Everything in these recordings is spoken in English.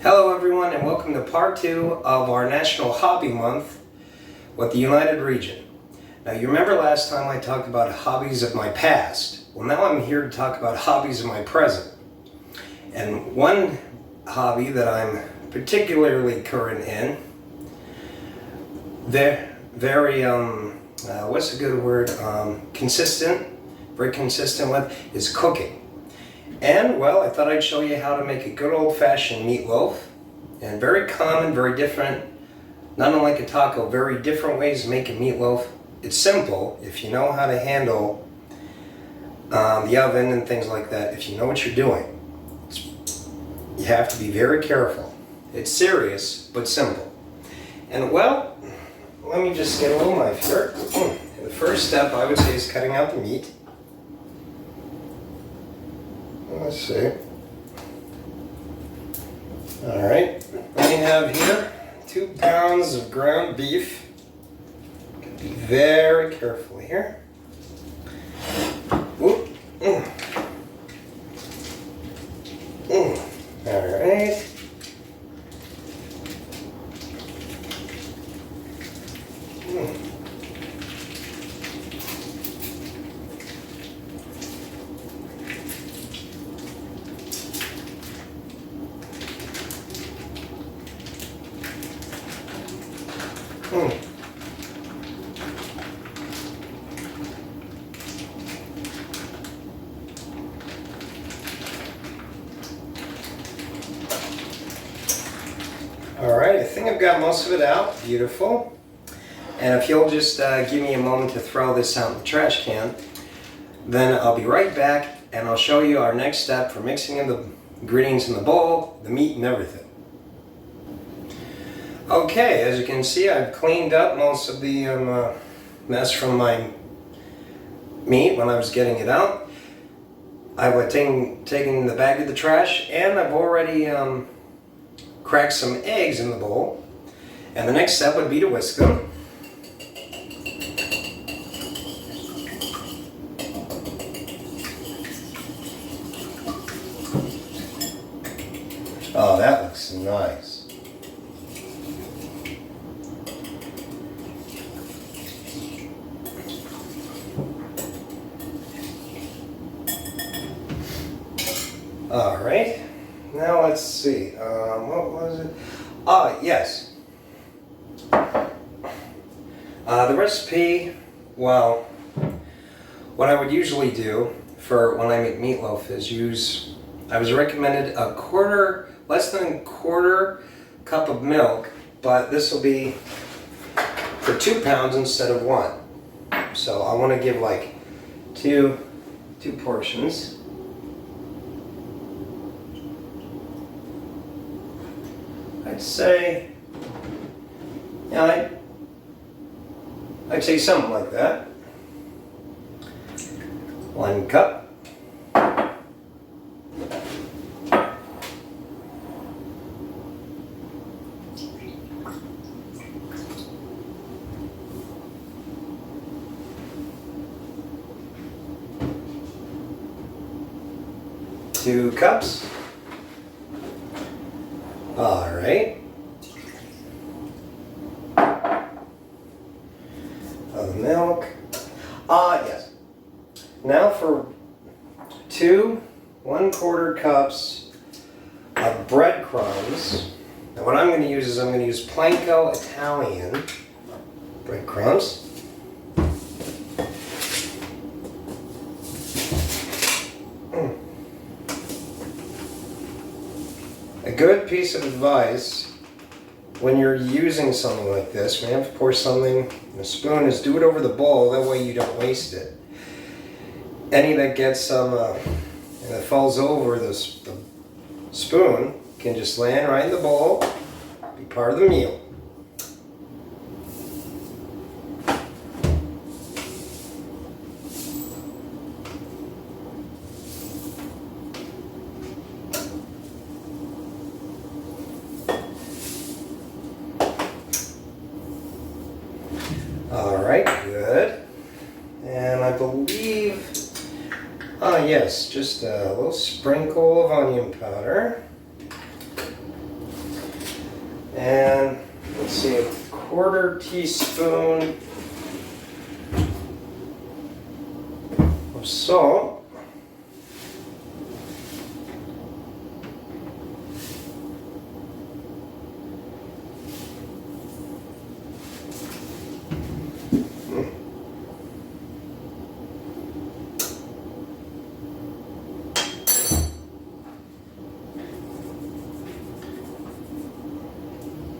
Hello everyone, and welcome to part 2 of our National Hobby Month with the United Region. Now you remember last time I talked about hobbies of my past. Well, now I'm here to talk about hobbies of my present. And one hobby that I'm particularly current in, what's a good word, very consistent with, is cooking. And, well, I thought I'd show you how to make a good old-fashioned meatloaf. And very common, very different, not unlike a taco, very different ways to make a meatloaf. It's simple if you know how to handle the oven and things like that, if you know what you're doing. You have to be very careful. It's serious, but simple. And, well, let me just get a little knife here. And the first step, I would say, is cutting out the meat. Let's see. Alright, I have here 2 pounds of ground beef. Be very careful here. Alright. Alright, I think I've got most of it out. Beautiful. And if you'll just give me a moment to throw this out in the trash can, then I'll be right back and I'll show you our next step for mixing in the ingredients in the bowl, the meat and everything. Okay, as you can see, I've cleaned up most of the mess from my meat when I was getting it out. I've taken the bag of the trash, and I've already cracked some eggs in the bowl. And the next step would be to whisk them. Oh, that looks nice. All right, now let's see, what was it? Yes. The recipe, well, what I would usually do for when I make meatloaf is I was recommended less than a quarter cup of milk, but this will be for 2 pounds instead of 1. So I want to give like two portions. I'd say, I'd say something like that. 1 cup. Two cups. All right. Of milk. Yes. Now for 2 1/4 cups of breadcrumbs. Now what I'm going to use is Planko Italian breadcrumbs. A good piece of advice when you're using something like this, when you have to pour something in a spoon, is do it over the bowl. That way you don't waste it. Any that gets some and that falls over the spoon can just land right in the bowl, be part of the meal. Alright, good. And I believe, yes, just a little sprinkle of onion powder. And let's see, a quarter teaspoon of salt.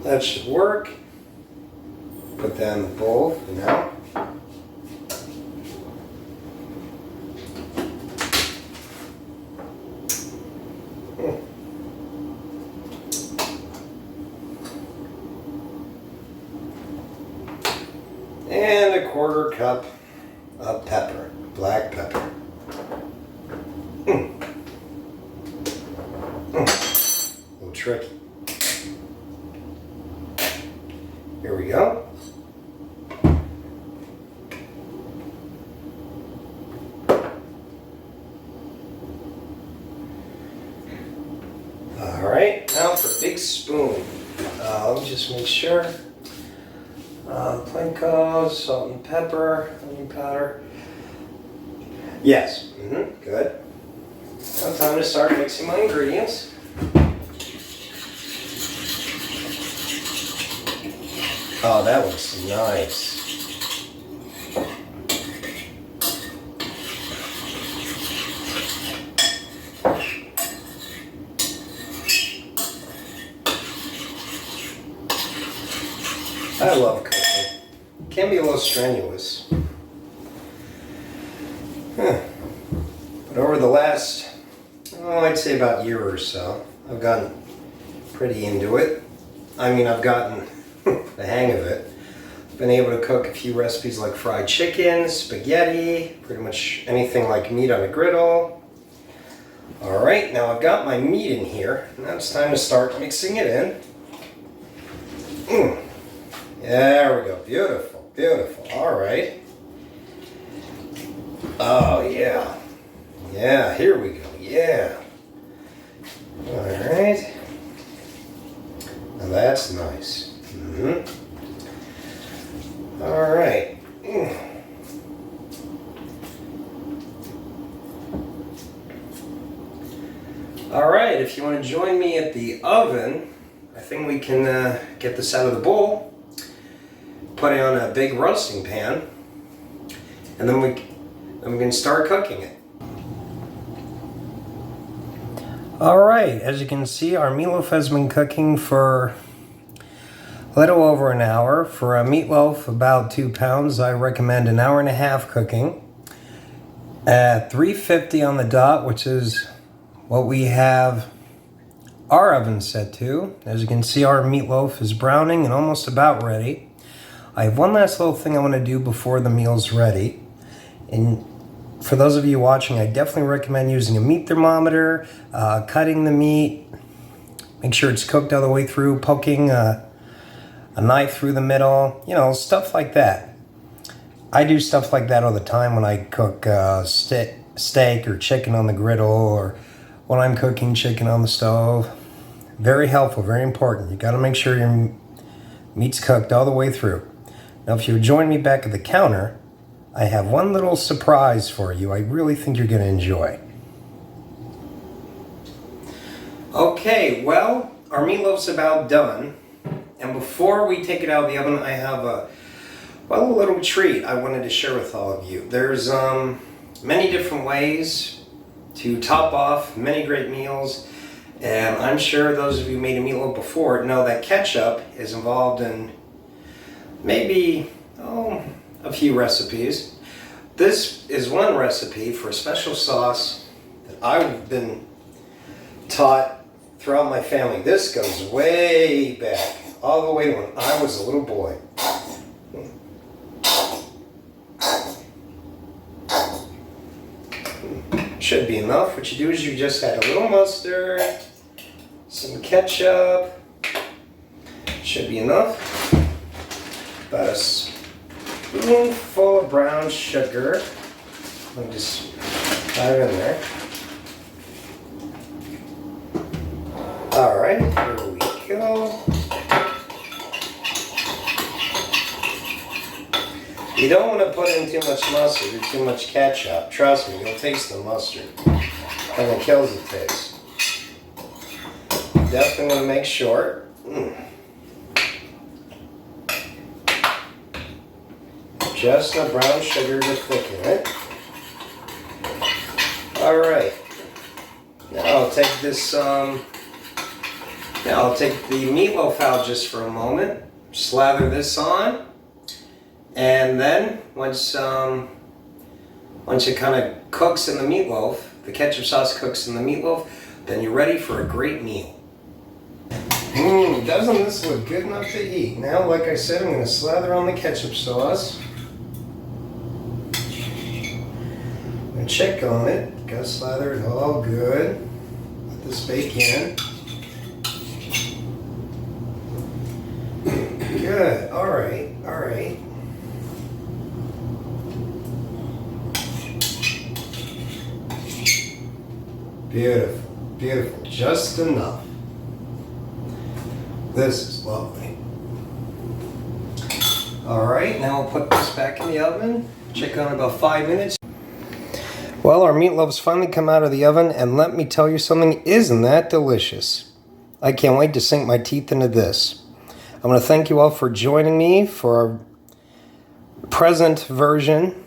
That should work. Put that in the bowl for now. And a quarter cup of pepper, black pepper. A little tricky. Here we go. All right, now for a big spoon. Let me just make sure. Panko, salt and pepper, onion powder. Yes, good. Now time to start mixing my ingredients. Oh, that looks nice. I love cooking. It can be a little strenuous. But over the last, I'd say about a year or so, I've gotten pretty into it. I mean, I've gotten the hang of it. Been able to cook a few recipes like fried chicken, spaghetti, pretty much anything like meat on a griddle. Alright, now I've got my meat in here. Now it's time to start mixing it in. There we go. Beautiful, beautiful. Alright. Oh, yeah. Yeah, here we go. Yeah. Alright. Now that's nice. All right. All right, if you want to join me at the oven, I think we can get this out of the bowl, put it on a big roasting pan, and then we can start cooking it. All right, as you can see, our meatloaf has been cooking for a little over an hour. For a meatloaf about 2 pounds, I recommend an hour and a half cooking at 350 on the dot, which is what we have our oven set to. As you can see, our meatloaf is browning and almost about ready. I have one last little thing I want to do before the meal's ready. And for those of you watching, I definitely recommend using a meat thermometer, cutting the meat, make sure it's cooked all the way through, poking a knife through the middle, you know, stuff like that. I do stuff like that all the time when I cook steak or chicken on the griddle, or when I'm cooking chicken on the stove. Very helpful, very important. You got to make sure your meat's cooked all the way through. Now, if you join me back at the counter, I have one little surprise for you I really think you're going to enjoy. Okay, well, our meatloaf's about done. And before we take it out of the oven, I have a little treat I wanted to share with all of you. There's many different ways to top off many great meals, and I'm sure those of you who made a meatloaf before know that ketchup is involved in maybe a few recipes. This is one recipe for a special sauce that I've been taught throughout my family. This goes way back, all the way when I was a little boy. Should be enough. What you do is you just add a little mustard, some ketchup. Should be enough. About a spoonful of brown sugar. Let me just dive in there. All right, here we go. You don't want to put in too much mustard or too much ketchup. Trust me, you'll taste the mustard. And it kills the taste. Definitely want to make sure. Just enough brown sugar to thicken it. Alright. Now I'll take this, now I'll take the meatloaf out just for a moment. Slather this on. And then, once it kind of cooks in the meatloaf, the ketchup sauce cooks in the meatloaf, then you're ready for a great meal. Doesn't this look good enough to eat? Now, like I said, I'm going to slather on the ketchup sauce. And check on it. Got to slather it all good. Let this bake in. Good. Alright. Alright. Beautiful. Beautiful. Just enough. This is lovely. Alright, now I'll put this back in the oven. Check on it about 5 minutes. Well, our meatloaf's finally come out of the oven, and let me tell you something, isn't that delicious? I can't wait to sink my teeth into this. I'm going to thank you all for joining me for our present version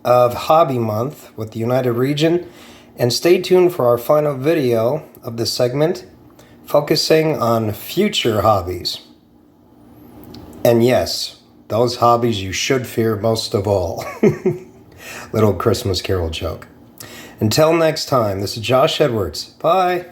of Hobby Month with the United Region, and stay tuned for our final video of this segment focusing on future hobbies. And yes, those hobbies you should fear most of all. Little Christmas Carol joke. Until next time, this is Josh Edwards. Bye.